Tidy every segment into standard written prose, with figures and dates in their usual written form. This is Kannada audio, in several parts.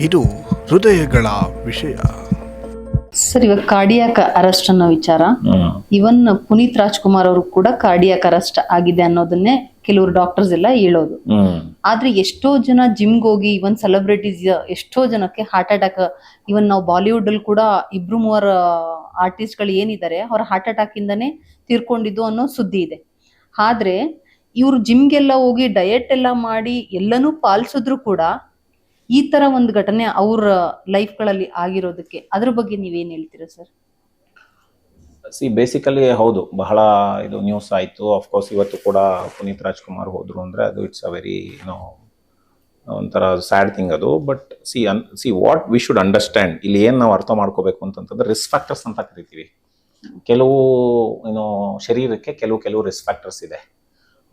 ಇದು ಹೃದಯಗಳ ವಿಷಯ. ಸರ್, ಇವಾಗ ಕಾರ್ಡಿಯಾಕ್ ಅರೆಸ್ಟ್ ಅನ್ನೋ ವಿಚಾರ, ಇವನ್ ಪುನೀತ್ ರಾಜ್ಕುಮಾರ್ ಅವರು ಕೂಡ ಕಾರ್ಡಿಯಾಕ್ ಅರೆಸ್ಟ್ ಆಗಿದೆ ಅನ್ನೋದನ್ನೇ ಕೆಲವರು ಡಾಕ್ಟರ್ಸ್ ಎಲ್ಲ ಹೇಳೋದು. ಆದ್ರೆ ಎಷ್ಟೋ ಜನ ಜಿಮ್ಗೆ ಹೋಗಿ ಇವನ್ ಸೆಲೆಬ್ರಿಟೀಸ್ ಎಷ್ಟೋ ಜನಕ್ಕೆ ಹಾರ್ಟ್ ಅಟ್ಯಾಕ್, ಇವನ್ ನಾವು ಬಾಲಿವುಡ್ ಅಲ್ಲಿ ಕೂಡ 2-3 ಆರ್ಟಿಸ್ಟ್ ಗಳು ಏನಿದ್ದಾರೆ ಅವ್ರ ಹಾರ್ಟ್ ಅಟ್ಯಾಕ್ ಇಂದಾನೆ ತೀರ್ಕೊಂಡಿದ್ದು ಅನ್ನೋ ಸುದ್ದಿ ಇದೆ. ಆದ್ರೆ ಇವ್ರು ಜಿಮ್ಗೆಲ್ಲ ಹೋಗಿ ಡಯಟ್ ಎಲ್ಲ ಮಾಡಿ ಎಲ್ಲನೂ ಪಾಲಿಸಿದ್ರು ಕೂಡ ಈ ತರ ಒಂದು ಘಟನೆ ಅವ್ರ ಲೈಫ್ ಗಳಲ್ಲಿ ಆಗಿರೋದಕ್ಕೆ ಅದ್ರ ಬಗ್ಗೆ ನೀವೇನ್ ಹೇಳ್ತೀರಾ ಸರ್? ಬೇಸಿಕಲಿ ಹೌದು, ಬಹಳ ಇದು ನ್ಯೂಸ್ ಆಯಿತು. ಅಫ್ಕೋರ್ಸ್ ಇವತ್ತು ಕೂಡ ಪುನೀತ್ ರಾಜ್ಕುಮಾರ್ ಹೋದ್ರು ಅಂದರೆ ಅದು ಇಟ್ಸ್ ಅ ವೆರಿ ಒಂಥರ ಸ್ಯಾಡ್ ಥಿಂಗ್ ಅದು. But see what we should understand, ಇಲ್ಲಿ ಏನು ನಾವು ಅರ್ಥ ಮಾಡ್ಕೋಬೇಕು ಅಂತಂತಂದ್ರೆ ರಿಸ್ಕ್ ಫ್ಯಾಕ್ಟರ್ಸ್ ಅಂತ ಕರಿತೀವಿ. ಕೆಲವು ಶರೀರಕ್ಕೆ ಕೆಲವು ರಿಸ್ಕ್ ಫ್ಯಾಕ್ಟರ್ಸ್ ಇದೆ.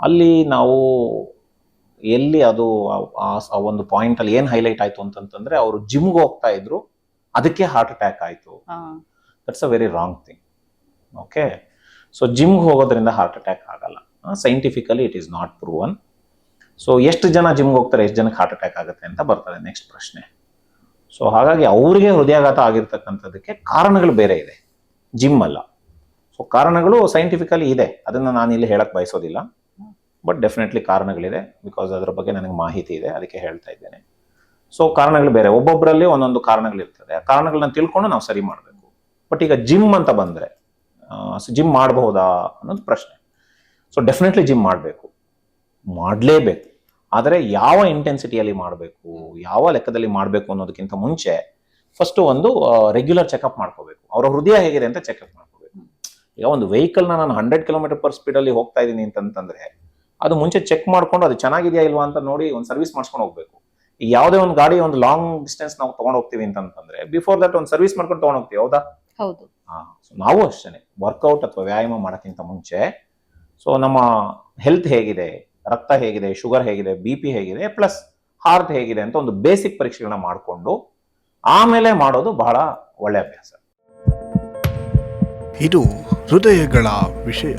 ಅಲ್ಲಿ ನಾವು ಎಲ್ಲಿ ಅದು ಆ ಒಂದು ಪಾಯಿಂಟ್ ಅಲ್ಲಿ ಏನು ಹೈಲೈಟ್ ಆಯ್ತು ಅಂತಂತಂದ್ರೆ ಅವರು ಜಿಮ್ಗೆ ಹೋಗ್ತಾ ಇದ್ರು, ಅದಕ್ಕೆ ಹಾರ್ಟ್ ಅಟ್ಯಾಕ್ ಆಯ್ತು. That's a very wrong thing. Okay, so ಜಿಮ್ಗೆ ಹೋಗೋದ್ರಿಂದ ಹಾರ್ಟ್ ಅಟ್ಯಾಕ್ ಆಗಲ್ಲ. Scientifically it is not proven. So ಎಷ್ಟು ಜನ ಜಿಮ್ಗೆ ಹೋಗ್ತಾರೆ, ಎಷ್ಟು ಜನಕ್ಕೆ ಹಾರ್ಟ್ ಅಟ್ಯಾಕ್ ಆಗುತ್ತೆ ಅಂತ ಬರ್ತಾರೆ ನೆಕ್ಸ್ಟ್ ಪ್ರಶ್ನೆ. ಸೊ ಹಾಗಾಗಿ ಅವ್ರಿಗೆ ಹೃದಯಾಘಾತ ಆಗಿರ್ತಕ್ಕಂಥದ್ದಕ್ಕೆ ಕಾರಣಗಳು ಬೇರೆ ಇದೆ, ಜಿಮ್ ಅಲ್ಲ. ಸೊ ಕಾರಣಗಳು ಸೈಂಟಿಫಿಕಲಿ ಇದೆ, ಅದನ್ನು ನಾನು ಇಲ್ಲಿ ಹೇಳಕ್ ಬಯಸೋದಿಲ್ಲ. ಬಟ್ ಡೆಫಿನೆಟ್ಲಿ ಕಾರಣಗಳಿದೆ, ಬಿಕಾಸ್ ಅದರ ಬಗ್ಗೆ ನನಗೆ ಮಾಹಿತಿ ಇದೆ, ಅದಕ್ಕೆ ಹೇಳ್ತಾ ಇದ್ದೇನೆ. ಸೊ ಕಾರಣಗಳು ಬೇರೆ, ಒಬ್ಬೊಬ್ಬರಲ್ಲಿ ಒಂದೊಂದು ಕಾರಣಗಳಿರ್ತದೆ. ಆ ಕಾರಣಗಳನ್ನ ತಿಳ್ಕೊಂಡು ನಾವು ಸರಿ ಮಾಡಬೇಕು. ಬಟ್ ಈಗ ಜಿಮ್ ಅಂತ ಬಂದರೆ ಜಿಮ್ ಮಾಡಬಹುದಾ ಅನ್ನೋದು ಪ್ರಶ್ನೆ. ಸೊ ಡೆಫಿನೆಟ್ಲಿ ಜಿಮ್ ಮಾಡಲೇಬೇಕು. ಆದರೆ ಯಾವ ಇಂಟೆನ್ಸಿಟಿಯಲ್ಲಿ ಮಾಡಬೇಕು, ಯಾವ ಲೆಕ್ಕದಲ್ಲಿ ಮಾಡಬೇಕು ಅನ್ನೋದಕ್ಕಿಂತ ಮುಂಚೆ ಫಸ್ಟ್ ಒಂದು ರೆಗ್ಯುಲರ್ ಚೆಕಪ್ ಮಾಡ್ಕೋಬೇಕು. ಅವರ ಹೃದಯ ಹೇಗಿದೆ ಅಂತ ಚೆಕಪ್ ಮಾಡ್ಕೋಬೇಕು. ಈಗ ಒಂದು ವೆಹಿಕಲ್ನ ನಾನು 100 km/speed ಹೋಗ್ತಾ ಇದ್ದೀನಿ ಅಂತಂದ್ರೆ ಅದು ಮುಂಚೆ ಚೆಕ್ ಮಾಡ್ಕೊಂಡು ಅದು ಚೆನ್ನಾಗಿದೆಯಾ ಇಲ್ವಾ ಅಂತ ನೋಡಿ ಒಂದು ಸರ್ವಿಸ್ ಮಾಡ್ಕೊಂಡು ಹೋಗ್ಬೇಕು. ಈಗ ಯಾವುದೇ ಒಂದು ಗಾಡಿ ಒಂದು ಲಾಂಗ್ ಡಿಸ್ಟೆನ್ಸ್ ನಾವು ತಗೊಂಡು ಹೋಗ್ತೀವಿ ಅಂತಂದ್ರೆ ಬಿಫೋರ್ ದಟ್ ಒಂದು ಸರ್ವಿಸ್ ಮಾಡ್ಕೊಂಡು ತಗೊಂಡು ಹೋಗ್ತೀವಿ, ಹೌದಾ? ಹೌದು. ಸೊ ನಾವು ಅಷ್ಟೇ ವರ್ಕೌಟ್ ಅಥವಾ ವ್ಯಾಯಾಮ ಮಾಡೋಕ್ಕಿಂತ ಮುಂಚೆ ಸೊ ನಮ್ಮ ಹೆಲ್ತ್ ಹೇಗಿದೆ, ರಕ್ತ ಹೇಗಿದೆ, ಶುಗರ್ ಹೇಗಿದೆ, BP ಹೇಗಿದೆ, ಪ್ಲಸ್ ಹಾರ್ಟ್ ಹೇಗಿದೆ ಅಂತ ಒಂದು ಬೇಸಿಕ್ ಪರೀಕ್ಷೆಗಳನ್ನ ಮಾಡಿಕೊಂಡು ಆಮೇಲೆ ಮಾಡೋದು ಬಹಳ ಒಳ್ಳೆ ಅಭ್ಯಾಸ. ಇದು ಹೃದಯಗಳ ವಿಷಯ.